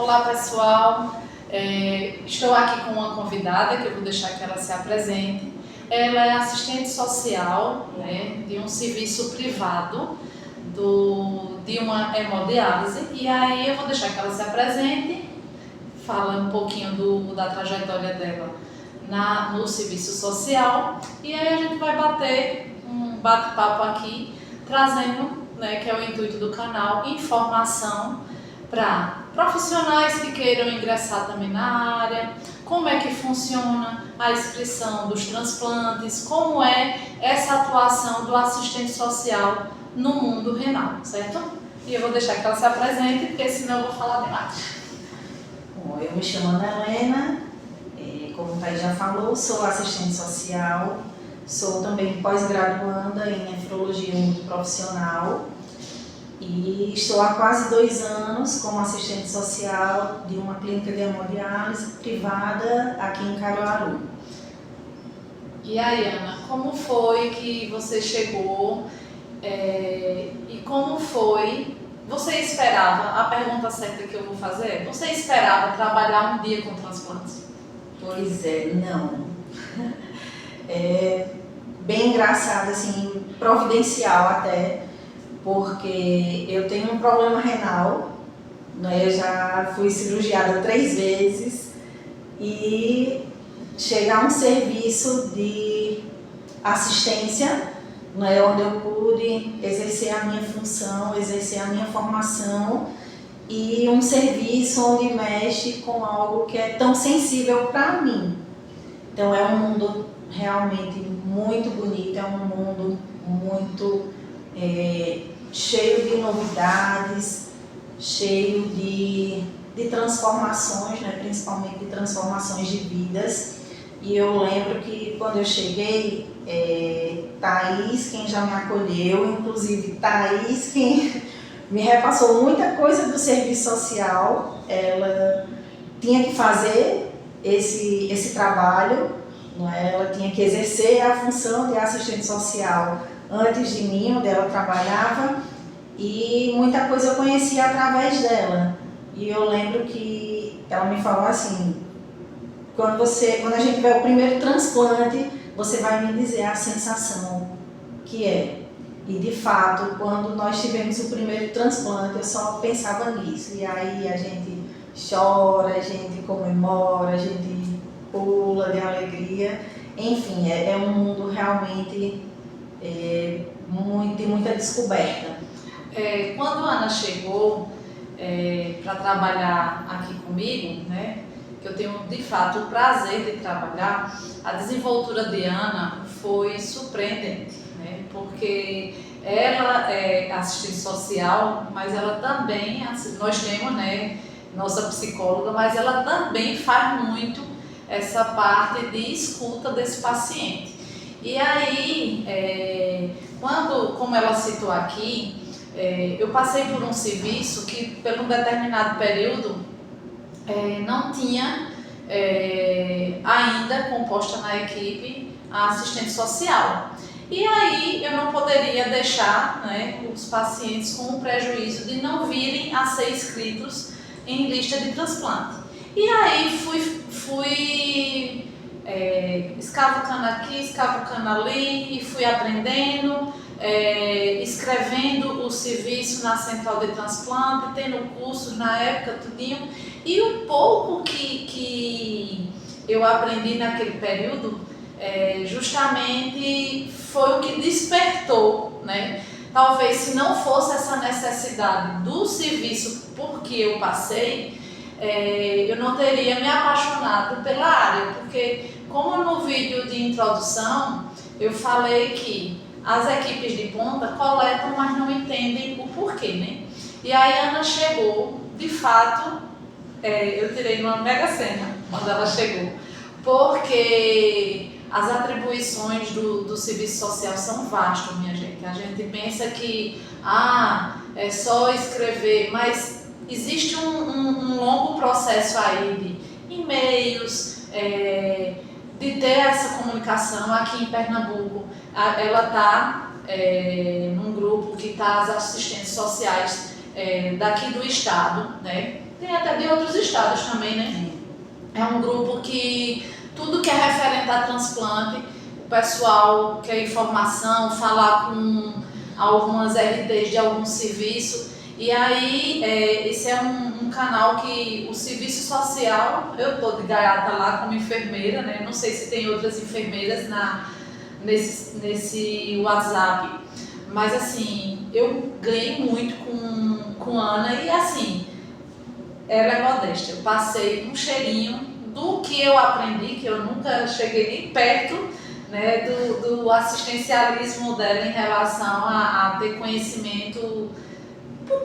Olá pessoal, estou aqui com uma convidada que eu vou deixar que ela se apresente. Ela é assistente social, né, de um serviço privado de uma hemodiálise, e aí eu vou deixar que ela se apresente, fala um pouquinho da trajetória dela no serviço social, e aí a gente vai bater um bate-papo aqui, trazendo, né, que é o intuito do canal, informação para profissionais que queiram ingressar também na área, como é que funciona a inscrição dos transplantes, como é essa atuação do assistente social no mundo renal, certo? E eu vou deixar que ela se apresente, porque senão eu vou falar demais. Bom, eu me chamo Ana Helena, como o Thaís já falou, sou assistente social, sou também pós-graduanda em nefrologia multiprofissional e estou há quase 2 anos como assistente social de uma clínica de hemodiálise privada aqui em Caruaru. E aí, Ana, como foi que você chegou e como foi? Você esperava, a pergunta certa que eu vou fazer, você esperava trabalhar um dia com transplantes? Pois é, não. É bem engraçado, assim, providencial até, porque eu tenho um problema renal, né? Eu já fui cirurgiada 3 vezes e chegar a um serviço de assistência, né, onde eu pude exercer a minha função, exercer a minha formação, e um serviço onde mexe com algo que é tão sensível para mim. Então é um mundo realmente muito bonito, é um mundo muito cheio de novidades, cheio de transformações, né, principalmente de transformações de vidas. E eu lembro que quando eu cheguei, Thaís, quem já me acolheu, inclusive Thaís, quem me repassou muita coisa do serviço social, ela tinha que fazer esse trabalho, não é? Ela tinha que exercer a função de assistente social antes de mim, onde ela trabalhava, e muita coisa eu conhecia através dela. E eu lembro que ela me falou assim: quando a gente tiver o primeiro transplante, você vai me dizer a sensação que é. E de fato, quando nós tivemos o primeiro transplante, eu só pensava nisso. E aí a gente chora, a gente comemora, a gente pula de alegria. Enfim, é um mundo realmente de muita descoberta. Quando a Ana chegou para trabalhar aqui comigo, né, que eu tenho de fato o prazer de trabalhar, a desenvoltura de Ana foi surpreendente, né, porque ela é assistente social, mas ela também, nós temos, né, nossa psicóloga, mas ela também faz muito essa parte de escuta desse paciente. E aí, como ela citou aqui, eu passei por um serviço que, por um determinado período, não tinha ainda composta na equipe a assistente social. E aí eu não poderia deixar, né, os pacientes com o prejuízo de não virem a ser inscritos em lista de transplante. E aí fui escavucando aqui, escavucando ali, e fui aprendendo, escrevendo o serviço na central de transplante, tendo cursos na época, tudinho. E o pouco que eu aprendi naquele período, justamente foi o que despertou, né? Talvez se não fosse essa necessidade do serviço por que eu passei, eu não teria me apaixonado pela área, porque como no vídeo de introdução eu falei que as equipes de ponta coletam, mas não entendem o porquê, né? E aí a Ana chegou, de fato, eu tirei uma mega cena quando ela chegou, porque as atribuições do serviço social são vastas, minha gente. A gente pensa que é só escrever, mas existe um longo processo aí de e-mails, de ter essa comunicação. Aqui em Pernambuco, ela está num grupo que está as assistentes sociais daqui do estado, né? tem até de outros estados também, né? É um grupo que tudo que é referente a transplante, o pessoal quer informação, falar com algumas RDs de algum serviço. E aí, esse é um canal que o serviço social, eu estou de gaiata lá como enfermeira, né? Não sei se tem outras enfermeiras nesse WhatsApp, mas assim, eu ganhei muito com a Ana e assim, ela é modesta. Eu passei um cheirinho do que eu aprendi, que eu nunca cheguei nem perto, né, do assistencialismo dela em relação a ter conhecimento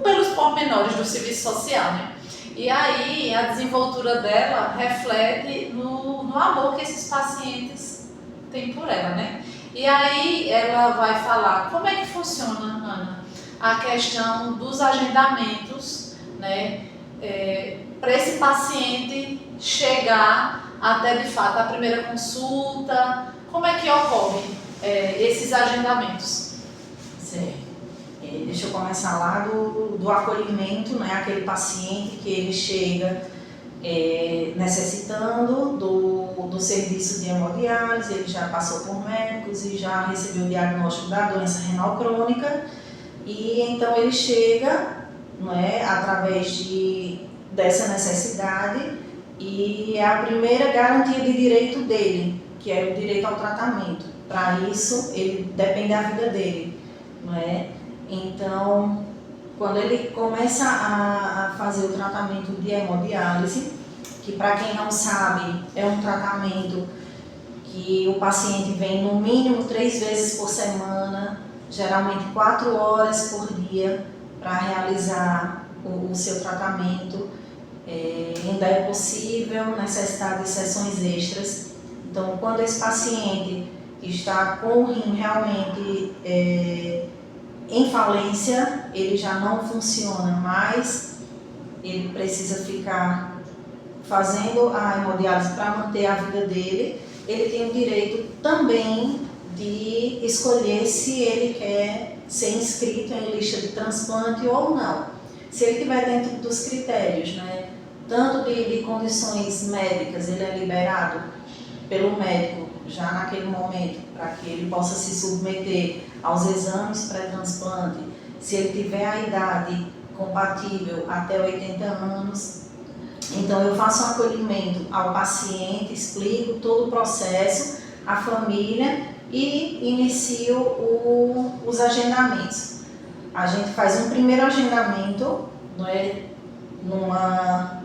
pelos pormenores do serviço social, né? E aí a desenvoltura dela reflete no amor que esses pacientes têm por ela, né? E aí ela vai falar como é que funciona, Ana, a questão dos agendamentos, né? Para esse paciente chegar até de fato a primeira consulta, como é que ocorre esses agendamentos? Certo. Deixa eu começar lá do acolhimento, né? Aquele paciente que ele chega necessitando do serviço de hemodiálise, ele já passou por médicos e já recebeu o diagnóstico da doença renal crônica, e então ele chega, não é, através dessa necessidade, e é a primeira garantia de direito dele, que é o direito ao tratamento. Para isso, ele depende da vida dele, não é? Então, quando ele começa a fazer o tratamento de hemodiálise, que para quem não sabe, é um tratamento que o paciente vem no mínimo 3 vezes por semana, geralmente 4 horas por dia, para realizar o seu tratamento. Ainda é possível necessitar de sessões extras. Então, quando esse paciente está com o rim realmente em falência, ele já não funciona mais, ele precisa ficar fazendo a hemodiálise para manter a vida dele. Ele tem o direito também de escolher se ele quer ser inscrito em lista de transplante ou não. Se ele estiver dentro dos critérios, né, tanto de condições médicas, ele é liberado pelo médico já naquele momento, para que ele possa se submeter aos exames pré-transplante. Se ele tiver a idade compatível até 80 anos, então eu faço um acolhimento ao paciente, explico todo o processo, a família, e inicio os agendamentos. A gente faz um primeiro agendamento, não é,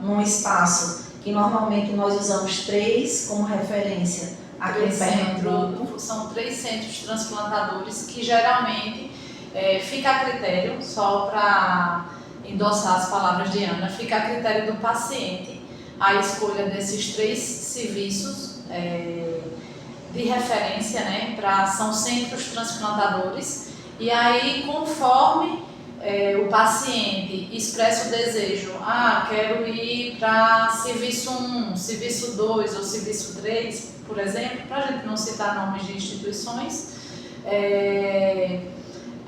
num espaço que normalmente nós usamos 3 como referência. Aqui em Pernambuco. São 3 centros transplantadores que geralmente fica a critério, só para endossar as palavras de Ana, fica a critério do paciente a escolha desses 3 serviços de referência, né? São centros transplantadores, e aí conforme o paciente expressa o desejo, quero ir para serviço 1, serviço 2 ou serviço 3, por exemplo, para a gente não citar nomes de instituições,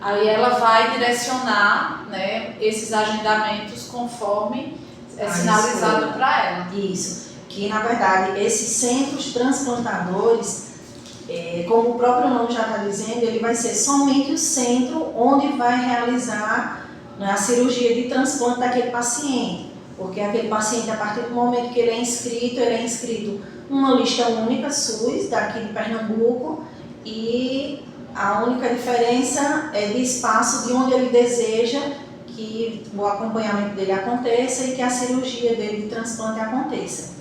aí ela vai direcionar, né, esses agendamentos conforme é sinalizado para ela. Isso, que na verdade esses centros transplantadores, como o próprio nome já está dizendo, ele vai ser somente o centro onde vai realizar, né, a cirurgia de transplante daquele paciente. Porque aquele paciente, a partir do momento que ele é inscrito numa lista única, SUS, daqui de Pernambuco, e a única diferença é de espaço de onde ele deseja que o acompanhamento dele aconteça e que a cirurgia dele de transplante aconteça.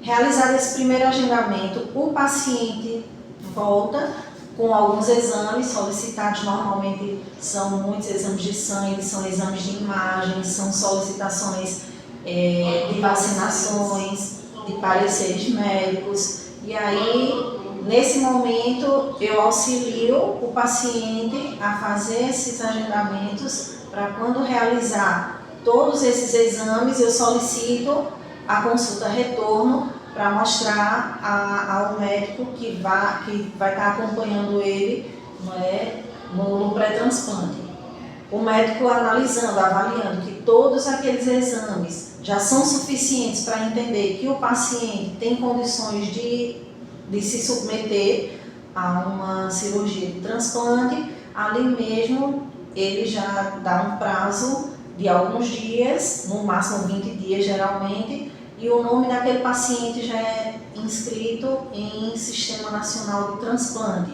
Realizado esse primeiro agendamento, o paciente volta com alguns exames solicitados, normalmente são muitos exames de sangue, são exames de imagem, são solicitações de vacinações, de pareceres médicos. E aí, nesse momento, eu auxilio o paciente a fazer esses agendamentos para quando realizar todos esses exames, eu solicito a consulta retorno para mostrar ao médico que vai estar acompanhando ele, não é, no pré-transplante. o médico analisando, avaliando que todos aqueles exames já são suficientes para entender que o paciente tem condições de se submeter a uma cirurgia de transplante, ali mesmo ele já dá um prazo de alguns dias, no máximo 20 dias geralmente, e o nome daquele paciente já é inscrito em Sistema Nacional de Transplante.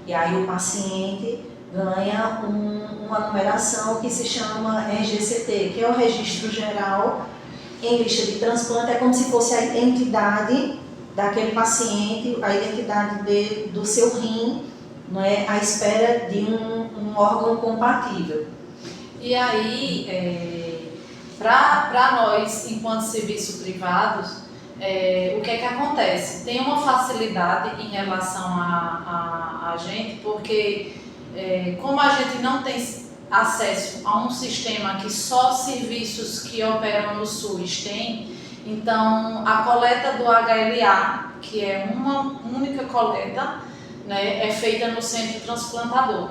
E aí o paciente ganha uma numeração que se chama RGCT, que é o Registro Geral em Lista de Transplante, é como se fosse a identidade daquele paciente, a identidade do seu rim, não é, à espera de um órgão compatível. E aí, para nós, enquanto serviços privados, o que é que acontece? Tem uma facilidade em relação a gente, porque como a gente não tem acesso a um sistema que só serviços que operam no SUS têm, então a coleta do HLA, que é uma única coleta, né, é feita no centro transplantador.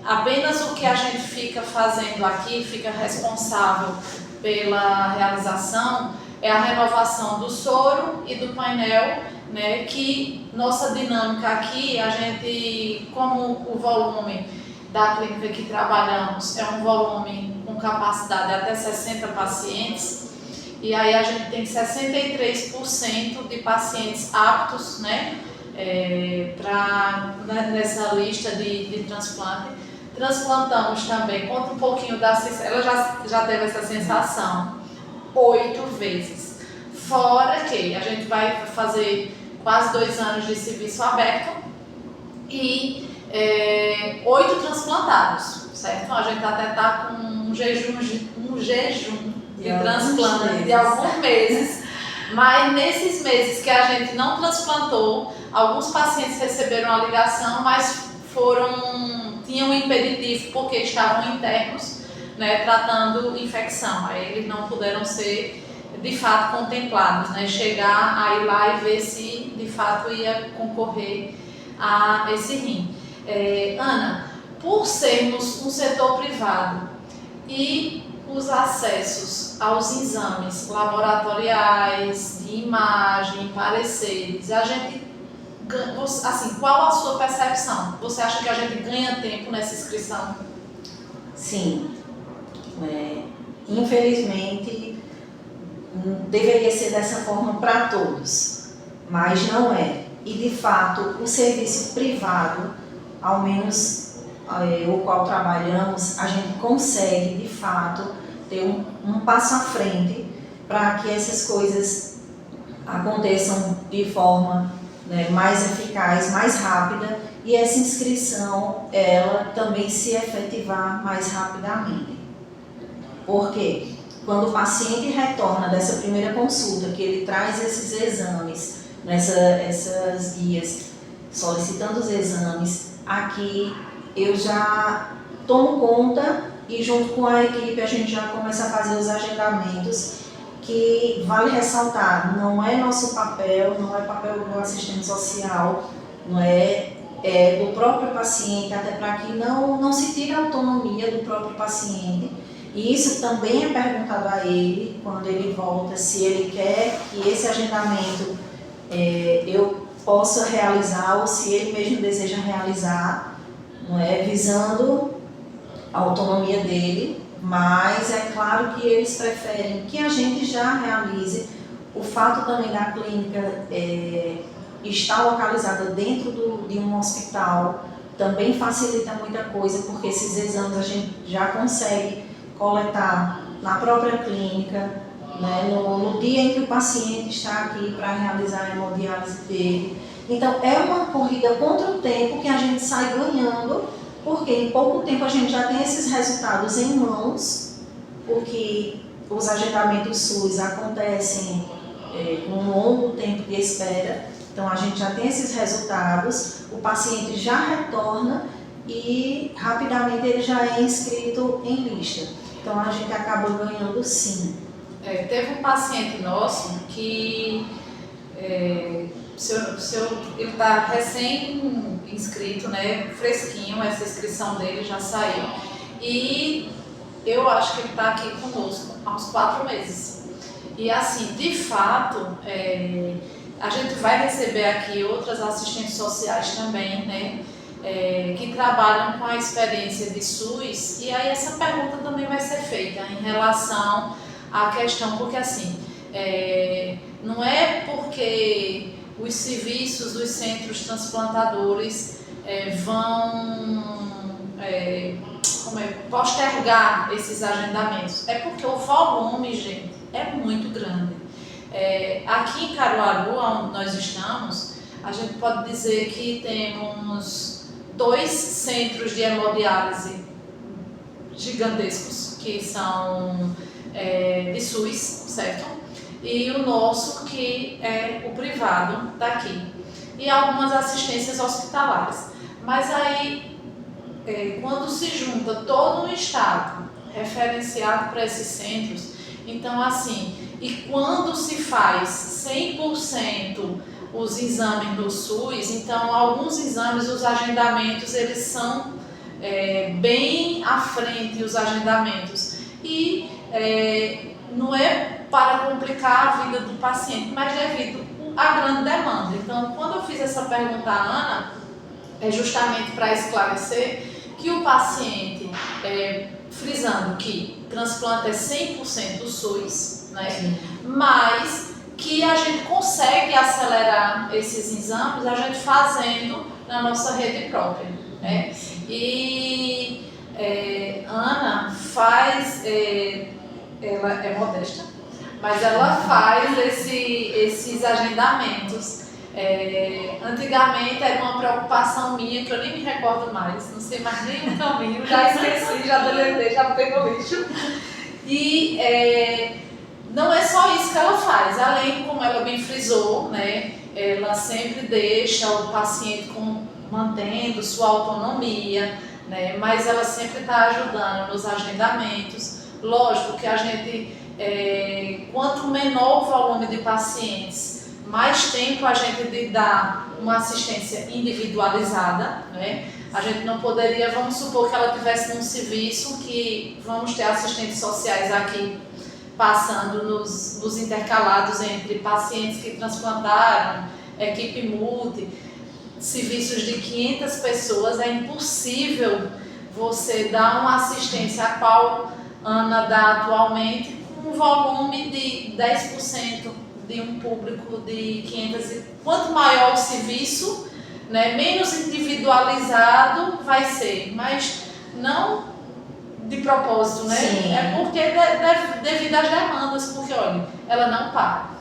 Apenas o que a gente fica fazendo aqui, fica responsável pela realização, é a renovação do soro e do painel, né, que nossa dinâmica aqui, a gente, como o volume da clínica que trabalhamos é um volume com capacidade de até 60 pacientes, e aí a gente tem 63% de pacientes aptos, né, nessa lista de transplante. Transplantamos também, conta um pouquinho ela já teve essa sensação 8 vezes. Fora que a gente vai fazer quase 2 anos de serviço aberto e 8 transplantados, certo? A gente até está com um jejum de transplante de alguns meses. Mas nesses meses que a gente não transplantou, alguns pacientes receberam a ligação, mas tinham um impeditivo porque estavam internos, né, tratando infecção. Aí eles não puderam ser de fato contemplados, né, chegar a ir lá e ver se de fato ia concorrer a esse rim. Ana, por sermos um setor privado e os acessos aos exames laboratoriais, de imagem, pareceres, a gente, assim, qual a sua percepção? Você acha que a gente ganha tempo nessa inscrição? Sim. Infelizmente, deveria ser dessa forma para todos, mas não é. E, de fato, o serviço privado, ao menos o qual trabalhamos, a gente consegue, de fato, ter um passo à frente para que essas coisas aconteçam de forma, né, mais eficaz, mais rápida, e essa inscrição, ela também se efetivar mais rapidamente. Por quê? Quando o paciente retorna dessa primeira consulta, que ele traz esses exames, essas guias, solicitando os exames, aqui eu já tomo conta e junto com a equipe a gente já começa a fazer os agendamentos, que vale ressaltar, não é nosso papel, não é papel do assistente social, não é do próprio paciente, até para que não se tire a autonomia do próprio paciente. E isso também é perguntado a ele, quando ele volta, se ele quer que esse agendamento eu possa realizar ou se ele mesmo deseja realizar, não é, visando a autonomia dele, mas é claro que eles preferem que a gente já realize. O fato também da clínica estar localizada dentro de um hospital também facilita muita coisa, porque esses exames a gente já consegue coletar na própria clínica, né, no dia em que o paciente está aqui para realizar a hemodiálise dele. Então é uma corrida contra o tempo que a gente sai ganhando, porque em pouco tempo a gente já tem esses resultados em mãos, porque os agendamentos SUS acontecem com um longo tempo de espera, então a gente já tem esses resultados, o paciente já retorna e rapidamente ele já é inscrito em lista. Então a gente acaba ganhando sim. Teve um paciente nosso que ele está recém-inscrito, né, fresquinho, essa inscrição dele já saiu. e eu acho que ele está aqui conosco há uns 4 meses. E assim, de fato, a gente vai receber aqui outras assistentes sociais também, né? Que trabalham com a experiência de SUS, e aí essa pergunta também vai ser feita em relação à questão, porque assim, não é porque os serviços dos centros transplantadores vão postergar esses agendamentos, é porque o volume, gente, é muito grande. Aqui em Caruaru, onde nós estamos, a gente pode dizer que temos 2 centros de hemodiálise gigantescos, que são de SUS, certo? E o nosso, que é o privado daqui. E algumas assistências hospitalares. Mas aí, quando se junta todo um estado referenciado para esses centros, então assim, e quando se faz 100% os exames do SUS, então alguns exames, os agendamentos, eles são bem à frente, os agendamentos. E não é para complicar a vida do paciente, mas devido à grande demanda. Então, quando eu fiz essa pergunta à Ana, é justamente para esclarecer que o paciente, frisando que transplante é 100% SUS, né? Sim. Mas que a gente consegue acelerar esses exames, a gente fazendo na nossa rede própria, né? E Ana faz, ela é modesta, mas ela faz esses agendamentos. Antigamente era uma preocupação minha, que eu nem me recordo mais, não sei mais nem o caminho, já esqueci, já deletei, já pegou lixo. E não é só isso que ela faz, além, como ela bem frisou, né, ela sempre deixa o paciente mantendo sua autonomia, né, mas ela sempre está ajudando nos agendamentos. Lógico que a gente, quanto menor o volume de pacientes, mais tempo a gente dá uma assistência individualizada, né? A gente não poderia, vamos supor que ela tivesse num serviço que vamos ter assistentes sociais aqui passando nos intercalados entre pacientes que transplantaram, equipe multi, serviços de 500 pessoas, é impossível você dar uma assistência a qual Ana dá atualmente com um volume de 10% de um público de 500. Quanto maior o serviço, né, menos individualizado vai ser, mas não de propósito, né? Sim. É porque devido às demandas, porque olha, ela não para.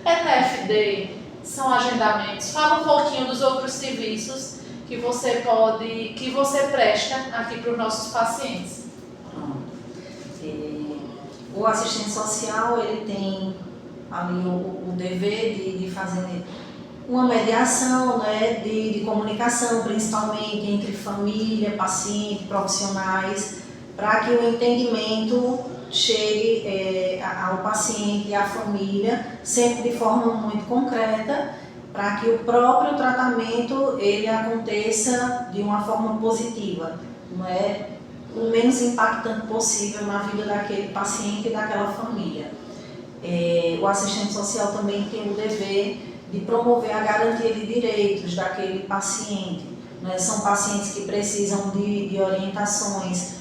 TFD, são agendamentos. Fala um pouquinho dos outros serviços que você presta aqui para os nossos pacientes. O assistente social, ele tem ali o dever de fazer uma mediação, né, de comunicação, principalmente entre família, paciente, profissionais, para que o entendimento chegue ao paciente e à família, sempre de forma muito concreta, para que o próprio tratamento ele aconteça de uma forma positiva, não é? O menos impactante possível na vida daquele paciente e daquela família. O assistente social também tem o dever de promover a garantia de direitos daquele paciente, né? São pacientes que precisam de orientações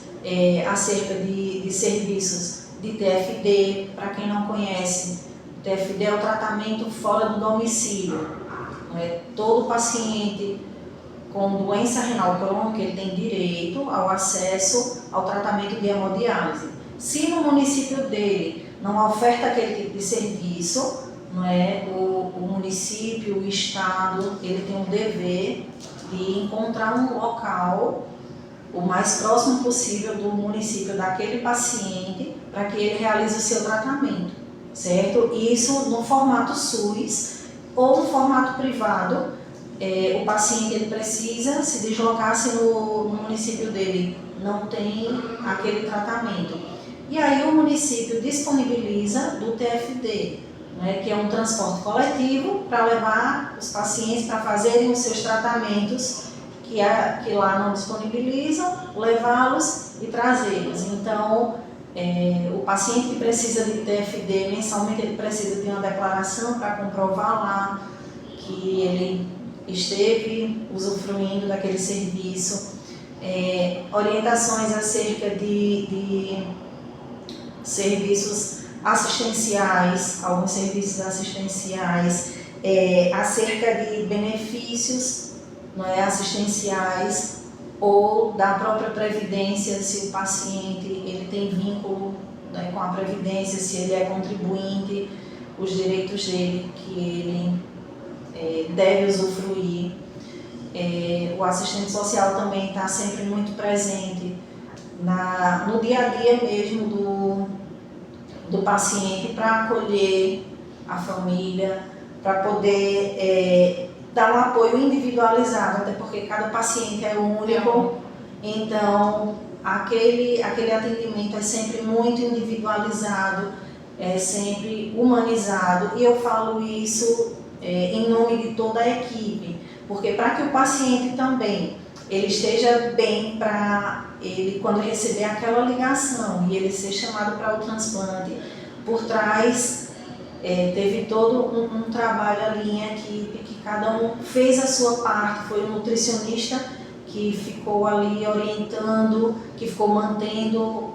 acerca de serviços de TFD. Para quem não conhece, o TFD é o tratamento fora do domicílio, né? Todo paciente com doença renal crônica, ele tem direito ao acesso ao tratamento de hemodiálise. Se no município dele não oferta aquele tipo de serviço, não é, o município, o estado, ele tem o dever de encontrar um local o mais próximo possível do município daquele paciente para que ele realize o seu tratamento, certo? Isso no formato SUS ou no formato privado. O paciente ele precisa se deslocar se no município dele não tem aquele tratamento. E aí o município disponibiliza do TFD, né, que é um transporte coletivo para levar os pacientes para fazerem os seus tratamentos que lá não disponibilizam, levá-los e trazê-los. Então, o paciente que precisa de TFD, mensalmente ele precisa de uma declaração para comprovar lá que ele esteve usufruindo daquele serviço. Orientações acerca de serviços assistenciais, alguns serviços assistenciais, acerca de benefícios, não é, assistenciais ou da própria previdência, se o paciente ele tem vínculo, né, com a previdência, se ele é contribuinte, os direitos dele que ele deve usufruir. O assistente social também está sempre muito presente no dia a dia mesmo do paciente, para acolher a família, para poder dar um apoio individualizado, até porque cada paciente é único, então aquele atendimento é sempre muito individualizado, é sempre humanizado, e eu falo isso em nome de toda a equipe, porque para que o paciente também ele esteja bem, para ele, quando receber aquela ligação e ele ser chamado para o transplante, por trás teve todo um trabalho ali em equipe, que cada um fez a sua parte. Foi o nutricionista que ficou ali orientando, que ficou mantendo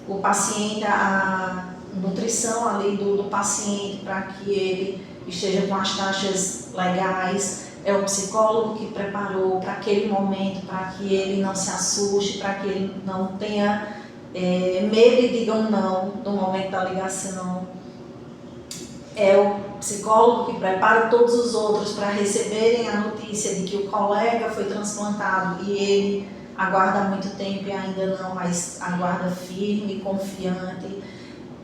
o paciente, a nutrição ali do paciente, para que ele esteja com as taxas legais. É o psicólogo que preparou para aquele momento, para que ele não se assuste, para que ele não tenha medo e diga um não no momento da ligação. É o psicólogo que prepara todos os outros para receberem a notícia de que o colega foi transplantado e ele aguarda muito tempo e ainda não, mas aguarda firme, confiante.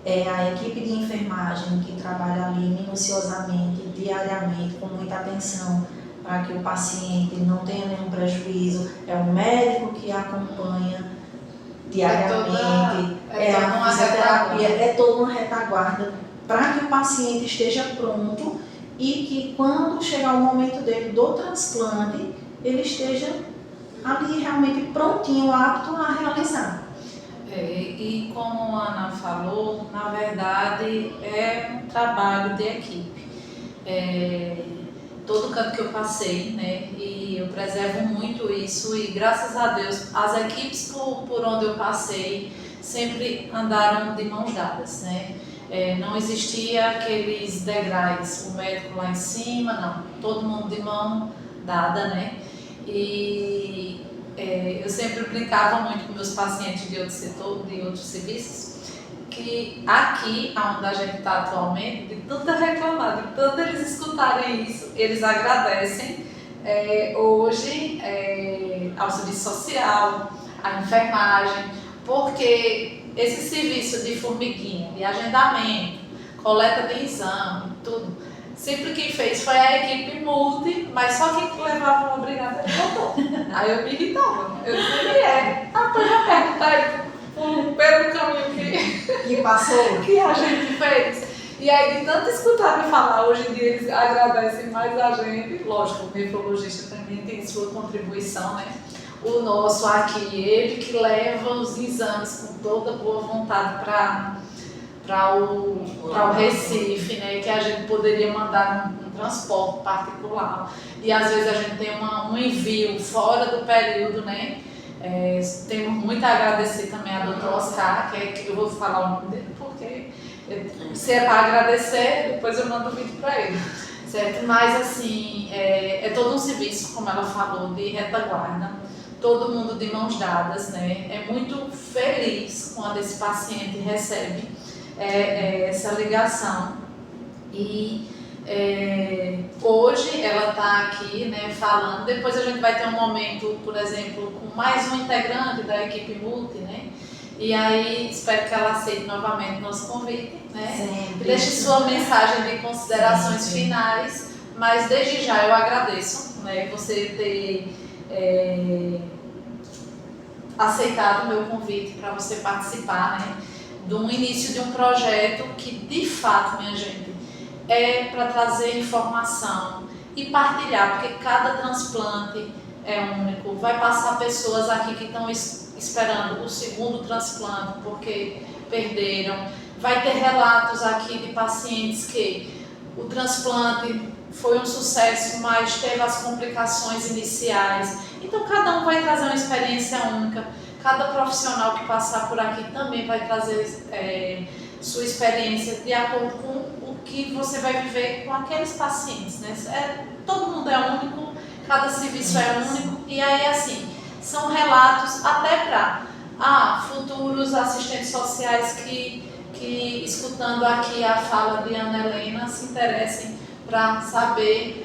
É a equipe de enfermagem que trabalha ali minuciosamente, diariamente, com muita atenção, para que o paciente não tenha nenhum prejuízo. É o médico que acompanha diariamente, a fisioterapia, é toda uma retaguarda para que o paciente esteja pronto e que quando chegar o momento dele do transplante, ele esteja ali realmente prontinho, apto a realizar. E como a Ana falou, na verdade é um trabalho de equipe. Todo canto que eu passei, né, e eu preservo muito isso, e graças a Deus as equipes por onde eu passei sempre andaram de mãos dadas, né? Não existia aqueles degraus, o médico lá em cima, não, todo mundo de mão dada, né? E eu sempre brincava muito com meus pacientes de outro setor, de outros serviços, que aqui, onde a gente está atualmente, de tanto reclamar, de tanto eles escutarem isso, eles agradecem hoje ao serviço social, à enfermagem, porque esse serviço de formiguinha, de agendamento, coleta de exame, tudo, sempre quem fez foi a equipe multi, mas só quem levava uma brigada voltou. Aí eu me irritava, eu dizia, pois já pergunta aí pelo caminho que passou, que a gente fez. E aí, de tanto escutar me falar, hoje em dia eles agradecem mais a gente. Lógico, o nefrologista também tem sua contribuição, né? O nosso aqui, ele que leva os exames com toda boa vontade para o Recife, né? Que a gente poderia mandar num transporte particular. E às vezes a gente tem um envio fora do período, né? Temos muito a agradecer também a doutora Oscar, que eu vou falar o nome dele, porque se é para agradecer, depois eu mando o vídeo para ele, certo? Mas assim, é todo um serviço, como ela falou, de retaguarda, todo mundo de mãos dadas, né? É muito feliz quando esse paciente recebe essa ligação. E hoje ela está aqui, né, falando. Depois a gente vai ter um momento, por exemplo, com mais um integrante da equipe multi, né? E aí espero que ela aceite novamente nosso convite, né? Sempre. Deixe sua mensagem de considerações finais, mas desde já eu agradeço, né, você ter aceitado o meu convite para você participar, né, do início de um projeto que de fato, minha gente, é para trazer informação, e partilhar, porque cada transplante é único. Vai passar pessoas aqui que estão esperando o segundo transplante porque perderam. Vai ter relatos aqui de pacientes que o transplante foi um sucesso, mas teve as complicações iniciais. Então cada um vai trazer uma experiência única. Cada profissional que passar por aqui também vai trazer sua experiência de acordo com o que você vai viver com aqueles pacientes, né? Todo mundo é único, cada serviço é único, e aí assim, são relatos até para futuros assistentes sociais que escutando aqui a fala de Ana Helena se interessem para saber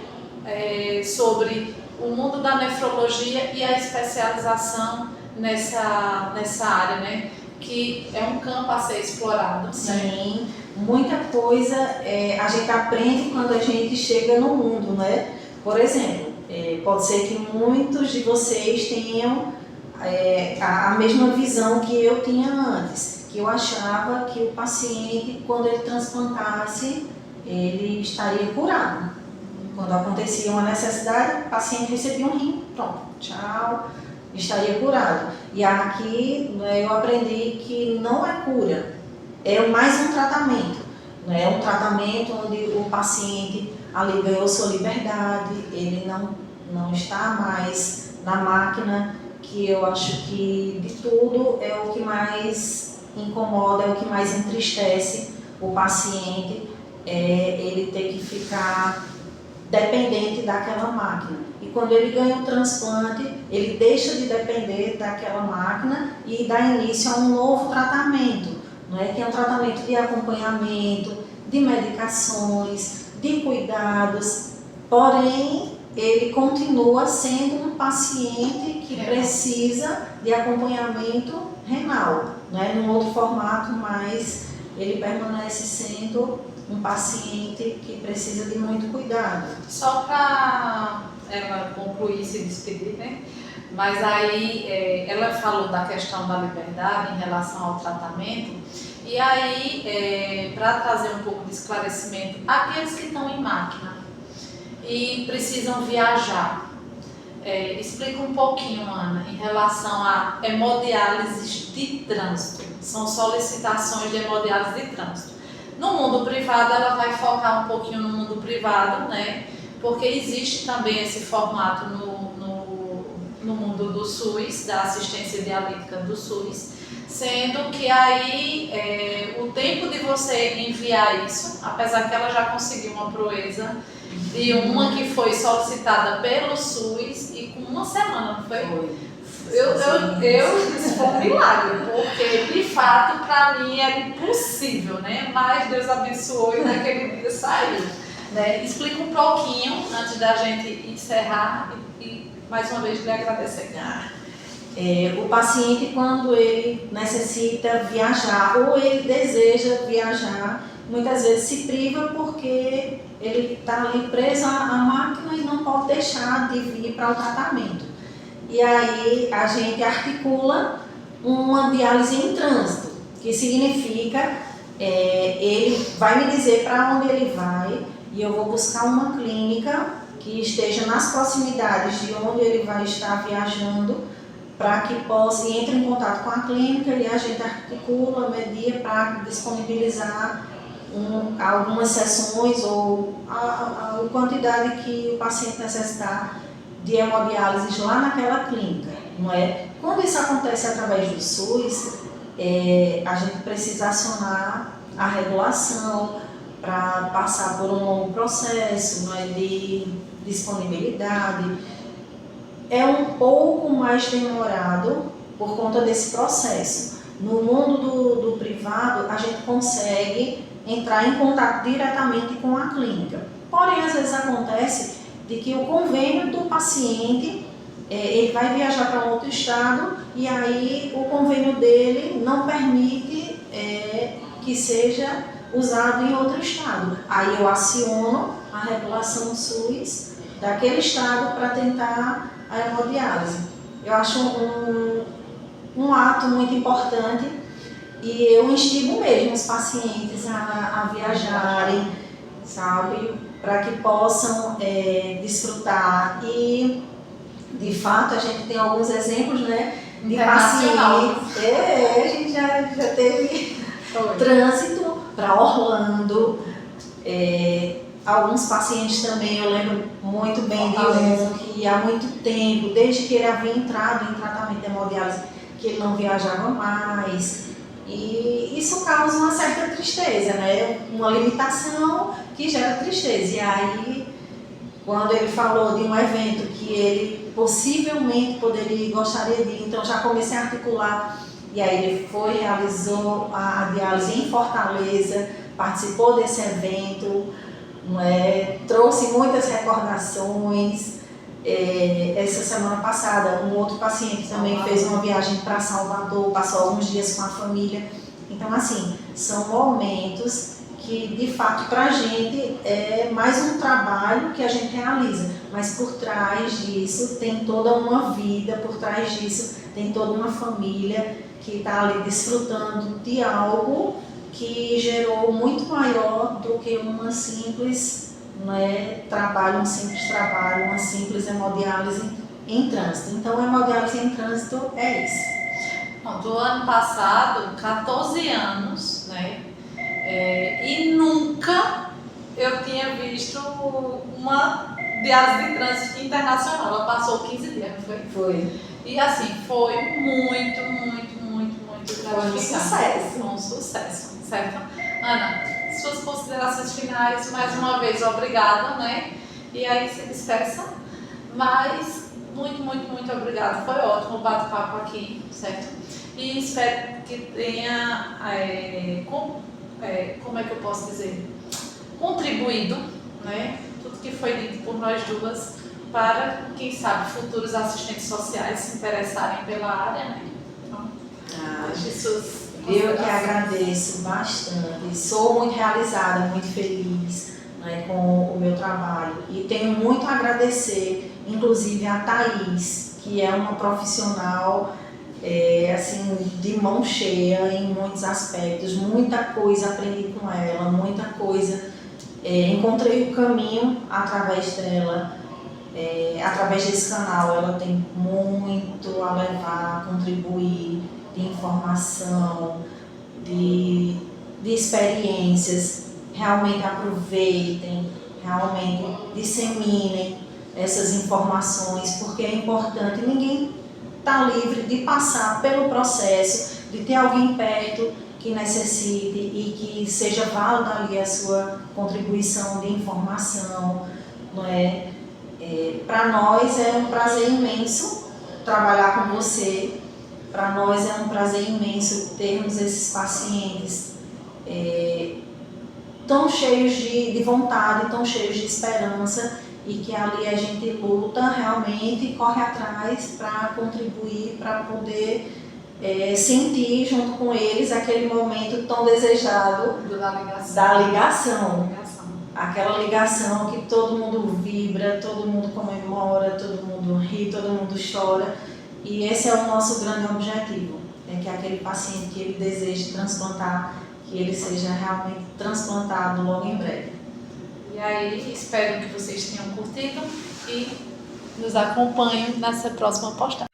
sobre o mundo da nefrologia e a especialização nessa área, né? Que é um campo a ser explorado. Sim, né? Muita coisa a gente aprende quando a gente chega no mundo, né? Por exemplo, pode ser que muitos de vocês tenham a mesma visão que eu tinha antes, que eu achava que o paciente, quando ele transplantasse, ele estaria curado. Quando acontecia uma necessidade, o paciente recebia um rim, pronto, tchau, estaria curado. E aqui, né, eu aprendi que não é cura, é mais um tratamento. Né? É um tratamento onde o paciente ali ganhou sua liberdade, ele não está mais na máquina, que eu acho que de tudo é o que mais incomoda, é o que mais entristece o paciente, ele ter que ficar dependente daquela máquina. E quando ele ganha o transplante, ele deixa de depender daquela máquina e dá início a um novo tratamento, não é? Que é um tratamento de acompanhamento, de medicações, de cuidados, porém ele continua sendo um paciente que precisa de acompanhamento renal, não é? Num outro formato, mas ele permanece sendo um paciente que precisa de muito cuidado. Só para ela concluir, se despedir, né? Mas aí ela falou da questão da liberdade em relação ao tratamento, e aí para trazer um pouco de esclarecimento, aqueles que estão em máquina e precisam viajar, explica um pouquinho, Ana, em relação a hemodiálise de trânsito. São solicitações de hemodiálise de trânsito. No mundo privado, ela vai focar um pouquinho no mundo privado, né? Porque existe também esse formato no mundo do SUS, da assistência dialítica do SUS, sendo que aí o tempo de você enviar isso, apesar que ela já conseguiu uma proeza de uma que foi solicitada pelo SUS e com uma semana, não foi? Isso foi um milagre, porque de fato para mim era impossível, né? Mas Deus abençoou e naquele dia saiu. Né? Explica um pouquinho antes da gente encerrar e mais uma vez lhe agradecer. O paciente, quando ele necessita viajar ou ele deseja viajar, muitas vezes se priva porque ele está ali preso à máquina e não pode deixar de vir para o tratamento. E aí a gente articula uma diálise em trânsito, que significa ele vai me dizer para onde ele vai e eu vou buscar uma clínica que esteja nas proximidades de onde ele vai estar viajando, para que possa entre em contato com a clínica e a gente articula, media para disponibilizar algumas sessões ou a quantidade que o paciente necessitar de hemodiálise lá naquela clínica, não é? Quando isso acontece através do SUS, a gente precisa acionar a regulação para passar por um longo processo, não é? De disponibilidade. É um pouco mais demorado por conta desse processo. No mundo do privado, a gente consegue entrar em contato diretamente com a clínica. Porém, às vezes acontece de que o convênio do paciente, ele vai viajar para outro estado e aí o convênio dele não permite que seja usado em outro estado. Aí eu aciono a regulação SUS daquele estado para tentar a hemodiálise. Eu acho um ato muito importante e eu instigo mesmo os pacientes a viajarem, sabe? para que possam desfrutar. E, de fato, a gente tem alguns exemplos, né, de pacientes. A gente já teve trânsito para Orlando. Alguns pacientes também, eu lembro muito bem de um que há muito tempo, desde que ele havia entrado em tratamento de hemodiálise, que ele não viajava mais. E isso causa uma certa tristeza, né? Uma limitação que gera tristeza. E aí, quando ele falou de um evento que ele possivelmente gostaria de ir, então já comecei a articular. E aí ele foi, realizou a diálise em Fortaleza, participou desse evento, trouxe muitas recordações. Essa semana passada, um outro paciente também fez uma viagem para Salvador, passou alguns dias com a família. Então, assim, são momentos que, de fato, para a gente é mais um trabalho que a gente realiza, mas por trás disso tem toda uma vida, por trás disso tem toda uma família que está ali desfrutando de algo que gerou muito maior do que uma simples trabalho, uma simples hemodiálise em trânsito. Então, a hemodiálise em trânsito é isso. Do ano passado, 14 anos, né? E nunca eu tinha visto uma diálise de trânsito internacional. Ela passou 15 dias, não foi? Foi. E assim, foi muito gratificante. Foi um sucesso, certo? Ana, suas considerações finais, mais uma vez, obrigada, né? E aí se despeça, mas muito obrigada. Foi ótimo o bate-papo aqui, certo? E espero que tenha, como é que eu posso dizer, contribuído, né? Tudo que foi dito por nós duas para, quem sabe, futuros assistentes sociais se interessarem pela área, né? Então, eu que agradeço bastante, sou muito realizada, muito feliz, né, com o meu trabalho e tenho muito a agradecer, inclusive a Thaís, que é uma profissional assim, de mão cheia em muitos aspectos, muita coisa aprendi com ela, muita coisa, encontrei o caminho através dela, através desse canal. Ela tem muito a levar, a contribuir, de informação, de experiências. Realmente aproveitem, realmente disseminem essas informações, porque é importante. Ninguém está livre de passar pelo processo, de ter alguém perto que necessite e que seja válida ali a sua contribuição de informação, não é? Para nós é um prazer imenso trabalhar com você. Para nós é um prazer imenso termos esses pacientes tão cheios de vontade, tão cheios de esperança, e que ali a gente luta realmente, corre atrás para contribuir, para poder sentir junto com eles aquele momento tão desejado da ligação. Aquela ligação que todo mundo vibra, todo mundo comemora, todo mundo ri, todo mundo chora. E esse é o nosso grande objetivo, que aquele paciente que ele deseja transplantar, que ele seja realmente transplantado logo em breve. E aí, espero que vocês tenham curtido e nos acompanhem nessa próxima postagem.